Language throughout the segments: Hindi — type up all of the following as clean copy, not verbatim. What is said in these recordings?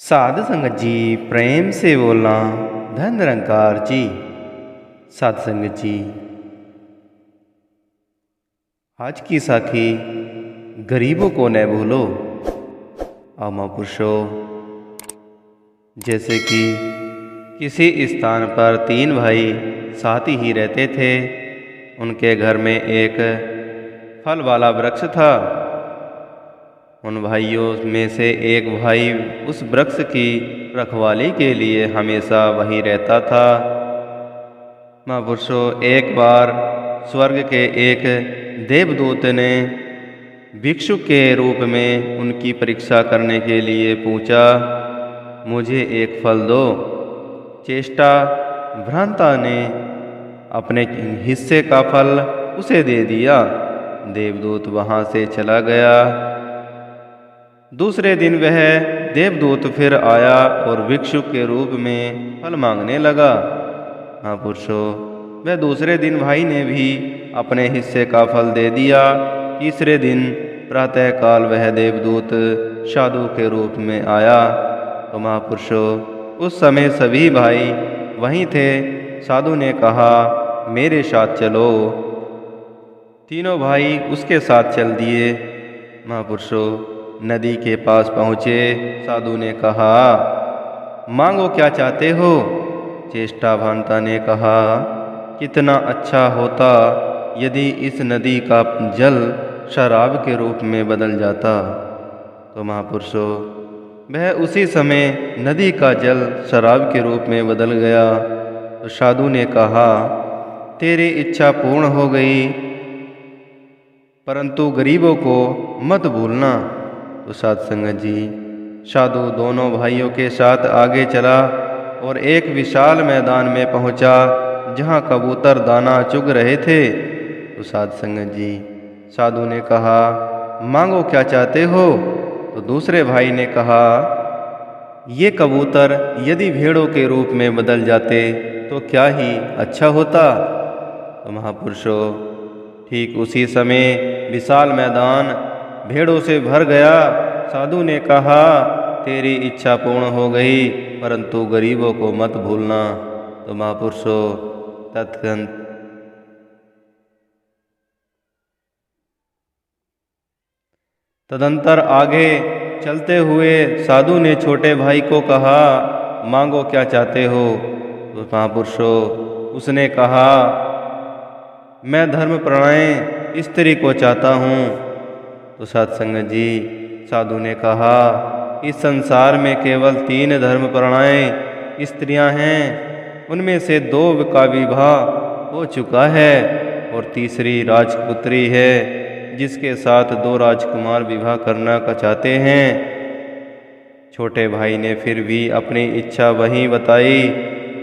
साध संगत जी प्रेम से बोलना धन निरंकार जी। साध संगत जी, आज की साखी गरीबों को न भूलो। आओ महापुरुषों, जैसे कि किसी स्थान पर तीन भाई साथ ही रहते थे। उनके घर में एक फल वाला वृक्ष था। उन भाइयों में से एक भाई उस वृक्ष की रखवाली के लिए हमेशा वहीं रहता था। महापुरुषों, एक बार स्वर्ग के एक देवदूत ने भिक्षु के रूप में उनकी परीक्षा करने के लिए पूछा, मुझे एक फल दो। चेष्टा भ्रांता ने अपने हिस्से का फल उसे दे दिया। देवदूत वहाँ से चला गया। दूसरे दिन वह देवदूत फिर आया और भिक्षु के रूप में फल मांगने लगा। महापुरुषों, वह दूसरे दिन भाई ने भी अपने हिस्से का फल दे दिया। तीसरे दिन प्रातःकाल वह देवदूत साधु के रूप में आया। तो महापुरुषों, उस समय सभी भाई वहीं थे। साधु ने कहा, मेरे साथ चलो। तीनों भाई उसके साथ चल दिए। महापुरुषों, नदी के पास पहुँचे। साधु ने कहा, मांगो, क्या चाहते हो? चेष्टा भांता ने कहा, कितना अच्छा होता यदि इस नदी का जल शराब के रूप में बदल जाता। तो महापुरुषों, वह उसी समय नदी का जल शराब के रूप में बदल गया। तो साधु ने कहा, तेरी इच्छा पूर्ण हो गई, परंतु गरीबों को मत भूलना। तो साध संगत जी, साधु दोनों भाइयों के साथ आगे चला और एक विशाल मैदान में पहुंचा जहां कबूतर दाना चुग रहे थे। तो साध संगत जी, साधु ने कहा, मांगो, क्या चाहते हो? तो दूसरे भाई ने कहा, ये कबूतर यदि भेड़ों के रूप में बदल जाते तो क्या ही अच्छा होता। तो महापुरुषों, ठीक उसी समय विशाल मैदान भेड़ों से भर गया। साधु ने कहा, तेरी इच्छा पूर्ण हो गई, परंतु गरीबों को मत भूलना। तो महापुरुषों, तदंतर आगे चलते हुए साधु ने छोटे भाई को कहा, मांगो, क्या चाहते हो? तो महापुरुषों, उसने कहा, मैं धर्मपरायण स्त्री को चाहता हूँ। तो सत्संग जी, साधु ने कहा, इस संसार में केवल 3 धर्मपरायण स्त्रियां हैं। उनमें से 2 का विवाह हो चुका है और तीसरी राजपुत्री है जिसके साथ 2 राजकुमार विवाह करना का चाहते हैं। छोटे भाई ने फिर भी अपनी इच्छा वहीं बताई।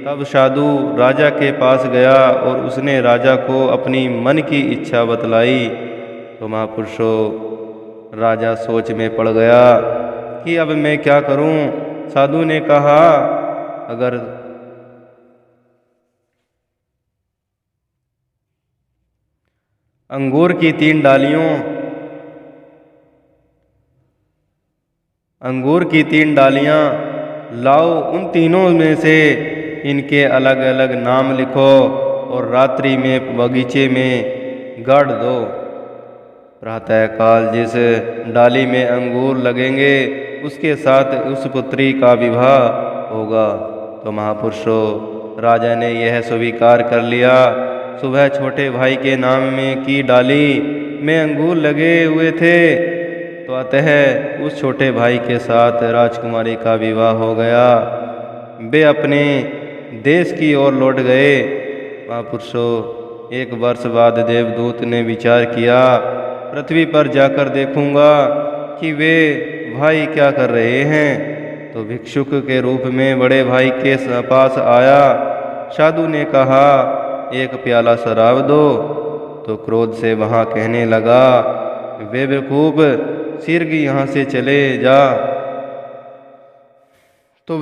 तब साधु राजा के पास गया और उसने राजा को अपनी मन की इच्छा बतलाई। तो महापुरुषों, राजा सोच में पड़ गया कि अब मैं क्या करूं। साधु ने कहा, अगर अंगूर की 3 डालियां लाओ, उन तीनों में से इनके अलग अलग नाम लिखो और रात्रि में बगीचे में गाड़ दो। प्रातःकाल जिस डाली में अंगूर लगेंगे उसके साथ उस पुत्री का विवाह होगा। तो महापुरुषों, राजा ने यह स्वीकार कर लिया। सुबह छोटे भाई के नाम में की डाली में अंगूर लगे हुए थे, तो अतः उस छोटे भाई के साथ राजकुमारी का विवाह हो गया। वे अपने देश की ओर लौट गए। महापुरुषों, 1 वर्ष बाद देवदूत ने विचार किया, पृथ्वी पर जाकर देखूंगा कि वे भाई क्या कर रहे हैं। तो भिक्षुक के रूप में बड़े भाई के पास आया। साधु ने कहा, 1 प्याला शराब दो। तो क्रोध से वहाँ कहने लगा, बेवकूफ, सिर्ग यहाँ से चले जा। तो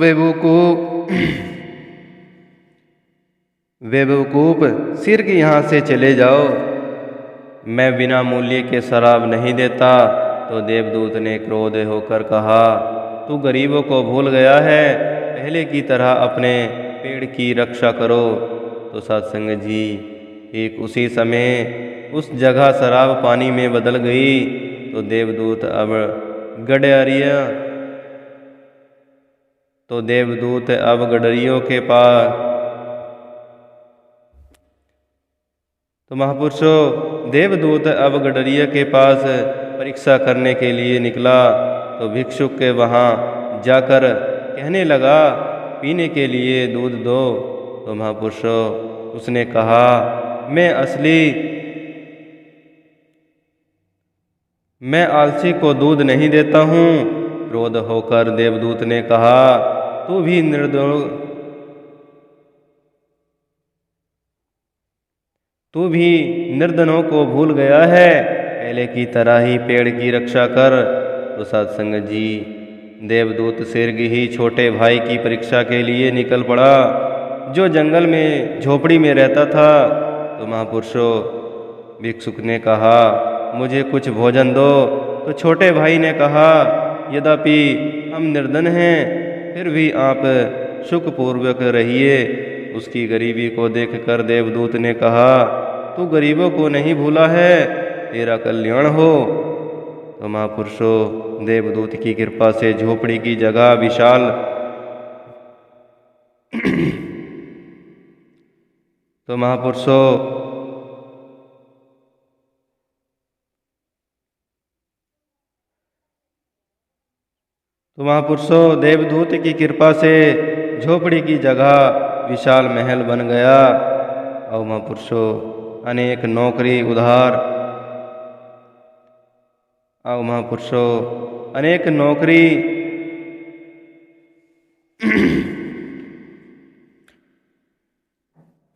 बेवकूफ, सिर्ग यहाँ से चले जाओ, मैं बिना मूल्य के शराब नहीं देता। तो देवदूत ने क्रोध होकर कहा, तू गरीबों को भूल गया है, पहले की तरह अपने पेड़ की रक्षा करो। तो सत्संग जी ठीक उसी समय उस जगह शराब पानी में बदल गई। तो देवदूत अब गडरियों के पास तो महापुरुषों देवदूत अब गडरिया के पास परीक्षा करने के लिए निकला। तो भिक्षुक के वहाँ जाकर कहने लगा, पीने के लिए दूध दो। तो महापुरुषों उसने कहा, मैं आलसी को दूध नहीं देता हूँ। क्रोध होकर देवदूत ने कहा, तू भी निर्धनों को भूल गया है, पहले की तरह ही पेड़ की रक्षा कर। तो सत्संग जी देवदूत सिर्ग ही छोटे भाई की परीक्षा के लिए निकल पड़ा, जो जंगल में झोपड़ी में रहता था। तो महापुरुषों भिक्षुक ने कहा, मुझे कुछ भोजन दो। तो छोटे भाई ने कहा, यद्यपि हम निर्धन हैं, फिर भी आप सुखपूर्वक रहिए। उसकी गरीबी को देखकर देवदूत ने कहा, तू गरीबों को नहीं भूला है, तेरा कल्याण हो। तो महापुरुषों देवदूत की कृपा से झोपड़ी की जगह विशाल तो महापुरुषों देवदूत की कृपा से झोपड़ी की जगह विशाल महल बन गया। और महापुरुषों अनेक नौकरी उधार और महापुरुषों अनेक नौकरी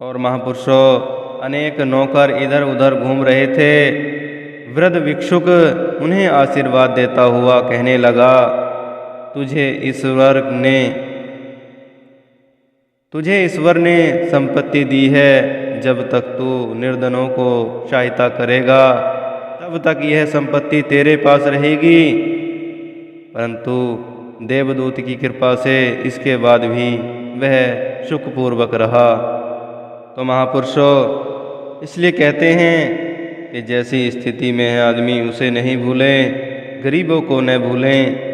और महापुरुषों अनेक नौकर इधर उधर घूम रहे थे। वृद्ध भिक्षुक उन्हें आशीर्वाद देता हुआ कहने लगा, तुझे ईश्वर ने संपत्ति दी है। जब तक तू निर्धनों को सहायता करेगा, तब तक यह संपत्ति तेरे पास रहेगी। परंतु देवदूत की कृपा से इसके बाद भी वह सुखपूर्वक रहा। तो महापुरुषों इसलिए कहते हैं कि जैसी स्थिति में है आदमी उसे नहीं भूलें, गरीबों को न भूलें।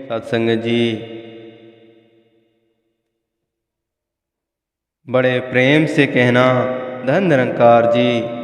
सत्संग जी बड़े प्रेम से कहना, धन निरंकार जी।